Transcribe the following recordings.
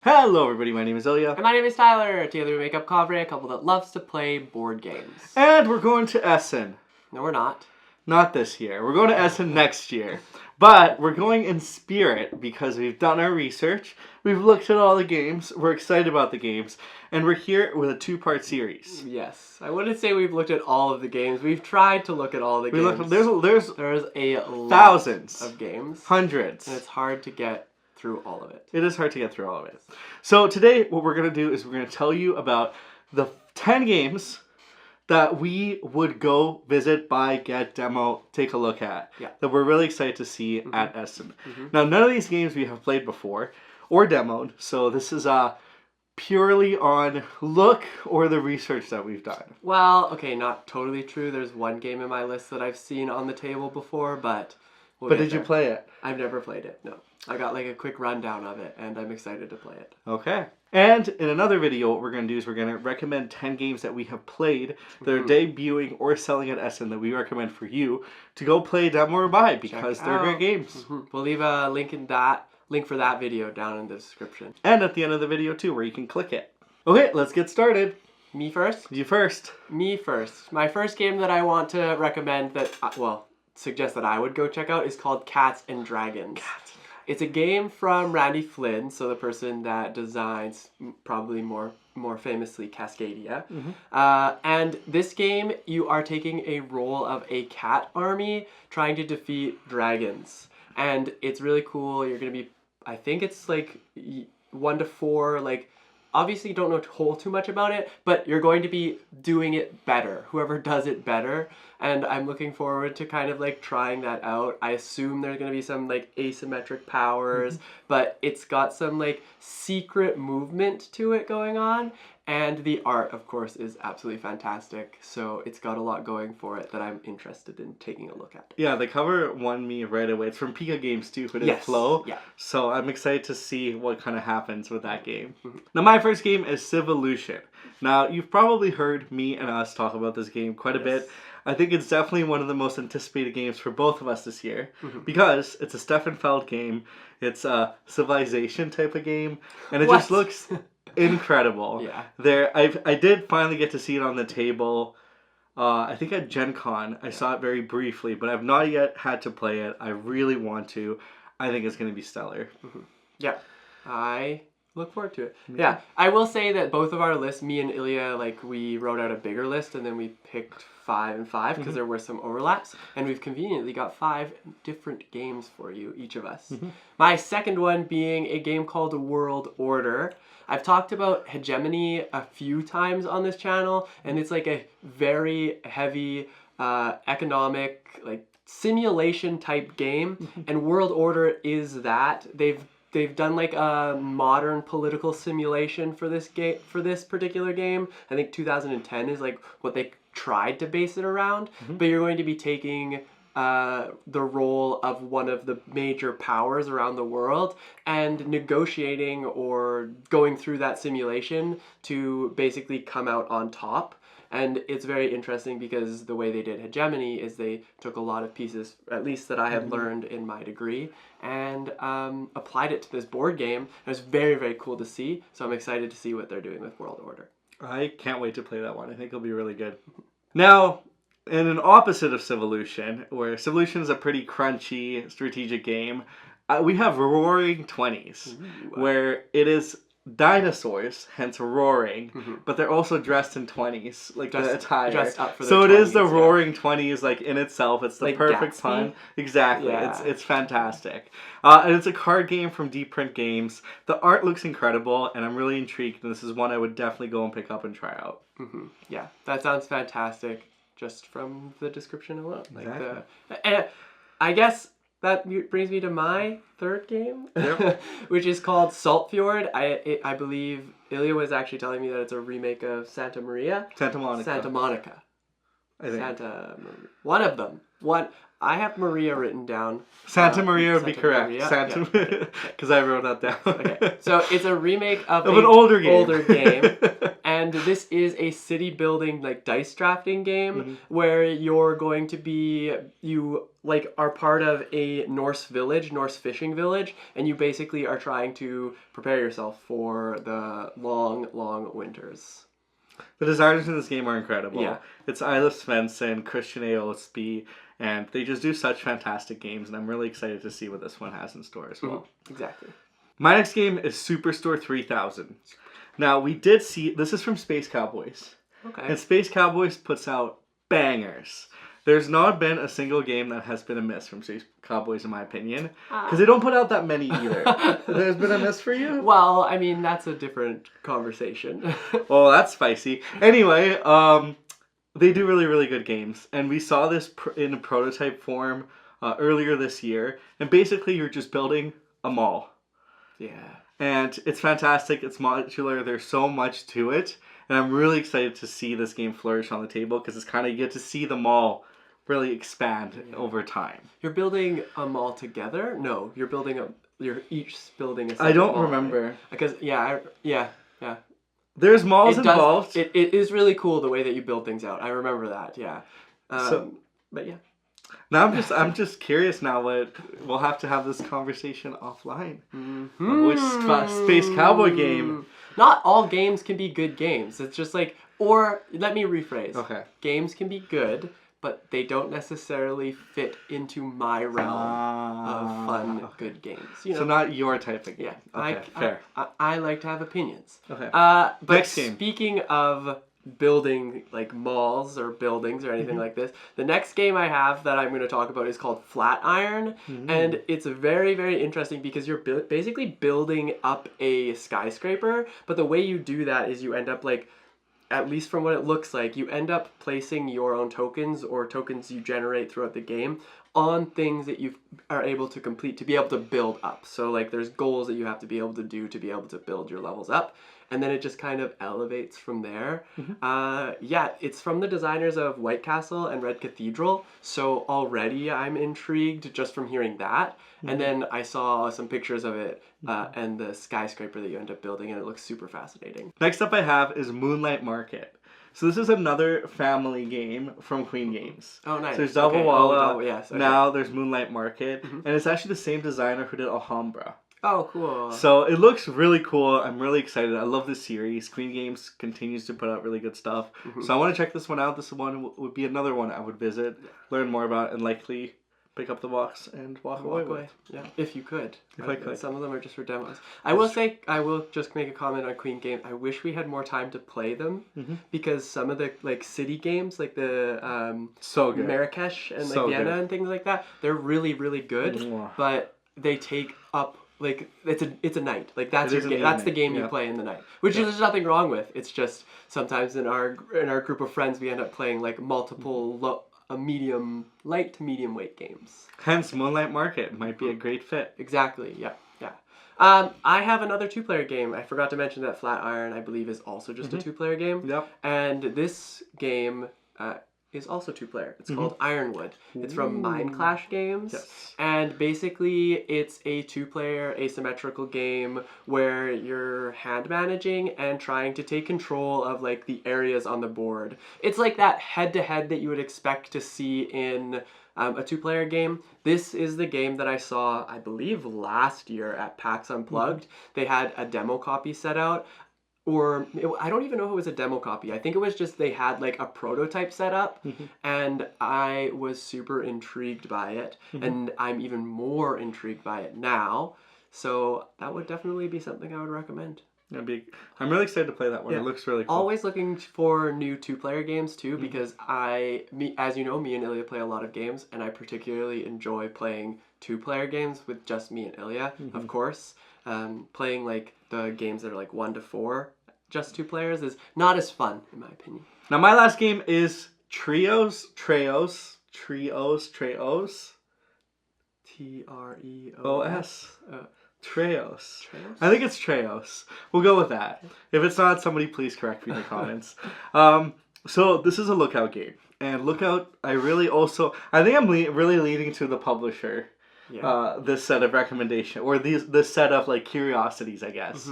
Hello everybody, my name is Ilya. And my name is Tyler. Together we make up Kovray, a couple that loves to play board games. And we're going to Essen. No, we're not. Not this year. We're going to Essen next year. But we're going in spirit because we've done our research. We've looked at all the games. We're excited about the games. And we're here with a two-part series. Yes. I wouldn't say we've looked at all of the games. We've tried to look at all the games. There's a lot thousands of games. Hundreds. And it's hard to get through all of it. It is hard to get through all of it. So today what we're going to do is we're going to tell you about the 10 games that we would go visit, buy, get, demo, take a look at. Yeah. That we're really excited to see at Essen. Now, none of these games we have played before or demoed, so this is purely on look or the research that we've done. Well, okay, not totally true. There's one game in my list that I've seen on the table before, but But did you play it? I've never played it, no. I got like a quick rundown of it, and I'm excited to play it. Okay. And in another video, what we're going to do is we're going to recommend 10 games that we have played that are debuting or selling at Essen that we recommend for you to go play, demo, or buy because they're great games. We'll leave a link for that video down in the description. And at the end of the video too, where you can click it. Okay, let's get started. Me first? You first. Me first. My first game that I want to recommend suggest that I would go check out is called Cats and Dragons. It's a game from Randy Flynn, so the person that designs probably more famously Cascadia. And this game, you are taking a role of a cat army trying to defeat dragons. And it's really cool. You're going to be, I think it's like 1 to 4, like, obviously you don't know too much about it, but you're going to be doing it better. Whoever does it better. And I'm looking forward to kind of like trying that out. I assume there's going to be some like asymmetric powers, but it's got some like secret movement to it going on. And the art, of course, is absolutely fantastic. So it's got a lot going for it that I'm interested in taking a look at. Yeah, the cover won me right away. It's from Pika Games too, but it's Flow. Yeah. So I'm excited to see what kind of happens with that game. Now my first game is Civolution. Now you've probably heard me and us talk about this game quite a bit. I think it's definitely one of the most anticipated games for both of us this year because it's a Stefan Feld game. It's a civilization type of game, and it just looks incredible. Yeah. I did finally get to see it on the table. I think at Gen Con. I saw it very briefly, but I've not yet had to play it. I really want to. I think it's going to be stellar. Yeah. I look forward to it. Yeah. I will say that both of our lists, me and Ilya, like we wrote out a bigger list and then we picked 5 and 5 because there were some overlaps, and we've conveniently got 5 different games for you, each of us. My second one being a game called World Order. I've talked about hegemony a few times on this channel, and it's like a very heavy economic, like simulation type game, and World Order is that. They've done like a modern political simulation for this game, for this particular game. I think 2010 is like what they tried to base it around. But you're going to be taking the role of one of the major powers around the world and negotiating or going through that simulation to basically come out on top. And it's very interesting because the way they did hegemony is they took a lot of pieces, at least that I had learned in my degree, and applied it to this board game. It was very, very cool to see, so I'm excited to see what they're doing with World Order. I can't wait to play that one. I think it'll be really good. Now, in an opposite of Civolution, where Civolution is a pretty crunchy strategic game, we have Roaring 20s, where it is dinosaurs, hence roaring, but they're also dressed in 20s, like the attire. Dressed up for so their it is the 20s, Roaring 20s, like in itself. It's the like perfect Gatsby? pun. Exactly. Yeah. It's fantastic. And it's a card game from Deep Print Games. The art looks incredible, and I'm really intrigued. And this is one I would definitely go and pick up and try out. Yeah, that sounds fantastic just from the description alone. Exactly. And I guess that brings me to my third game, which is called Saltfjord. I believe Ilya was actually telling me that it's a remake of Santa Monica. I think. One of them. I have Maria written down. Santa Maria would be correct. Maria. Because I wrote that down. Okay. So it's a remake of an older game. And this is a city building like dice drafting game where you're going to be you like are part of a Norse fishing village, and you basically are trying to prepare yourself for the long winters. The designers in this game are incredible. Yeah. It's Isla Svensson, Christian Aosby, and they just do such fantastic games, and I'm really excited to see what this one has in store as well. Exactly. My next game is Superstore 3000. Now, we did see, this is from Space Cowboys. Okay. And Space Cowboys puts out bangers. There's not been a single game that has been a miss from Space Cowboys, in my opinion. Because they don't put out that many either. There's been a miss for you? Well, I mean, that's a different conversation. Well, that's spicy. Anyway, they do really, really good games. And we saw this in a prototype form earlier this year. And basically, you're just building a mall. Yeah. And it's fantastic. It's modular. There's so much to it. And I'm really excited to see this game flourish on the table because it's kind of, you get to see the mall really expand over time. You're building a mall together? No, you're each building a separate I don't mall, remember. Right? Because, yeah. There's malls involved. It is really cool the way that you build things out. I remember that, yeah. But yeah. Now I'm just curious now what we'll have to have this conversation offline. Which Space Cowboy game? Not all games can be good games. It's just like, or let me rephrase. Okay. Games can be good, but they don't necessarily fit into my realm of fun, good games. You know? So not your type of game. Yeah. Okay, fair. I like to have opinions. Okay. But Next game. Speaking of building like malls or buildings or anything like this, the next game I have that I'm going to talk about is called Flatiron, and it's very, very interesting because you're basically building up a skyscraper, but the way you do that is you end up like, at least from what it looks like, you end up placing your own tokens or tokens you generate throughout the game on things that you are able to complete to be able to build up. So like there's goals that you have to be able to do to be able to build your levels up. And then it just kind of elevates from there. Yeah, it's from the designers of White Castle and Red Cathedral. So already I'm intrigued just from hearing that. And then I saw some pictures of it and the skyscraper that you end up building, and it looks super fascinating. Next up I have is Moonlight Market. So this is another family game from Queen Games. Oh, nice. So there's Double Walla. Yes. Okay. Now there's Moonlight Market. And it's actually the same designer who did Alhambra. Oh, cool. So it looks really cool. I'm really excited. I love this series. Queen Games continues to put out really good stuff. So I want to check this one out. This one would be another one I would visit, learn more about, and likely pick up the box and walk away with. Yeah, if you could. If I could. Some of them are just for demos. I will just make a comment on Queen Games. I wish we had more time to play them because some of the like city games, like the so good. Marrakesh and like So Vienna good. and things like that, they're really, really good. But they take up like it's a night. Like that's your game. That's the game you play in the night, which there's nothing wrong with. It's just sometimes in our group of friends we end up playing like multiple light to medium weight games. Hence, Moonlight Market might be a great fit. Exactly. Yeah. I have another 2-player game. I forgot to mention that Flatiron, I believe, is also just a 2-player game. Yep. And this game is also 2-player. It's called Ironwood. It's from Mind Clash Games. Yes. And basically, it's a 2-player asymmetrical game where you're hand managing and trying to take control of like the areas on the board. It's like that head-to-head that you would expect to see in a 2-player game. This is the game that I saw, I believe, last year at PAX Unplugged. They had a demo copy set out. I don't even know if it was a demo copy. I think it was just they had like a prototype set up, and I was super intrigued by it, and I'm even more intrigued by it now. So that would definitely be something I would recommend. I'm really excited to play that one. It looks really cool. Always looking for new 2-player games too, because as you know, me and Ilya play a lot of games, and I particularly enjoy playing 2-player games with just me and Ilya, of course. Playing like the games that are like 1 to 4, just 2 players, is not as fun in my opinion. Now my last game is Treos. Treos. Treos. I think it's Treos. We'll go with that. If it's not, somebody please correct me in the comments. So this is a Lookout game. And Lookout, I think I'm really leaning to the publisher. This set of recommendation, or this set of like curiosities, I guess.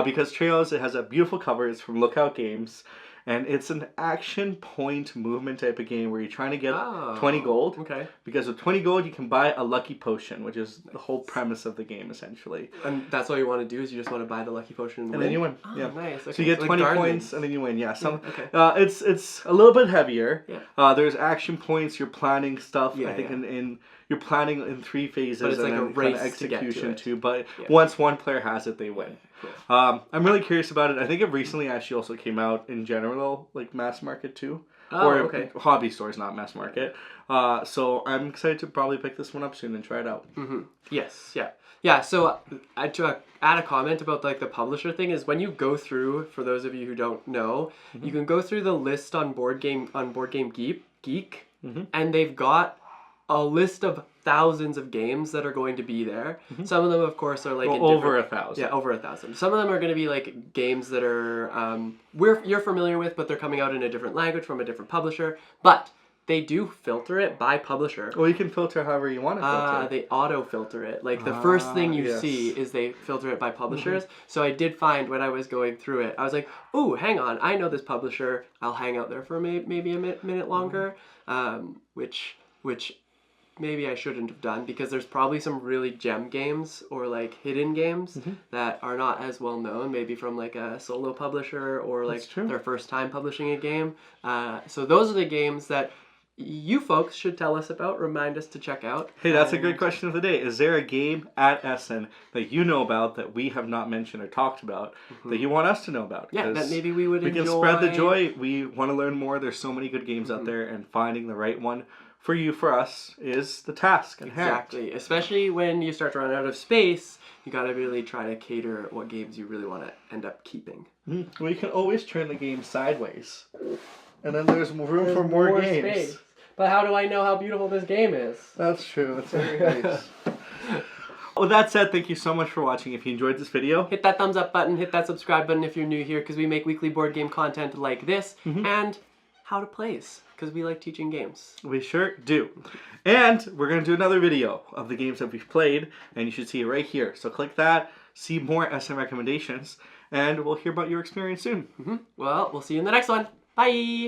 because Trails, it has a beautiful cover. It's from Lookout Games. And it's an action point movement type of game where you're trying to get 20 gold. Okay. Because with 20 gold, you can buy a lucky potion, which is the whole premise of the game, essentially. And that's all you want to do is you just want to buy the lucky potion and win? Then you win. Oh, yeah. Nice. Okay. So you get Like 20 gardening. points and then you win. Yeah. Some. Okay. It's a little bit heavier. Yeah. There's action points. You're planning stuff. Yeah, I think yeah. in you're planning in 3 phases. But it's and like a then race kind of to get to execution it. too. But Yeah. once one player has it, they win. Cool. I'm really curious about it. I think it recently actually also came out in general, like mass market too. Oh, or okay. hobby stores, not mass market. So I'm excited to probably pick this one up soon and try it out. Mm-hmm. Yes, yeah. Yeah, so to add a comment about like the publisher thing is when you go through, for those of you who don't know, you can go through the list on Board Game Geek, and they've got a list of thousands of games that are going to be there. Some of them, of course, are like in over different- 1,000. Yeah, over 1,000. Some of them are going to be like games that are you're familiar with, but they're coming out in a different language from a different publisher. But they do filter it by publisher. Well, you can filter however you want to filter. They auto-filter it. Like, the first thing you yes. see is they filter it by publishers. So I did find when I was going through it, I was like, oh, hang on, I know this publisher. I'll hang out there for maybe a minute longer, which maybe I shouldn't have done because there's probably some really gem games or, like, hidden games that are not as well known, maybe from, like, a solo publisher or, like, their first time publishing a game. So those are the games that you folks should tell us about, remind us to check out. Hey, that's a good question of the day. Is there a game at Essen that you know about that we have not mentioned or talked about that you want us to know about? Yeah, that maybe we would enjoy. We can spread the joy. We want to learn more. There's so many good games out there, and finding the right one for you, for us, is the task at hand. Exactly. Especially when you start to run out of space, you got to really try to cater what games you really want to end up keeping. Well, you can always turn the game sideways. And then there's room for more games. Space. But how do I know how beautiful this game is? That's true. That's very nice. With that said, thank you so much for watching. If you enjoyed this video, hit that thumbs up button, hit that subscribe button if you're new here, because we make weekly board game content like this, and how to plays, because we like teaching games. We sure do. And we're going to do another video of the games that we've played, and you should see it right here. So click that, see more SM recommendations, and we'll hear about your experience soon. Well, we'll see you in the next one. Bye!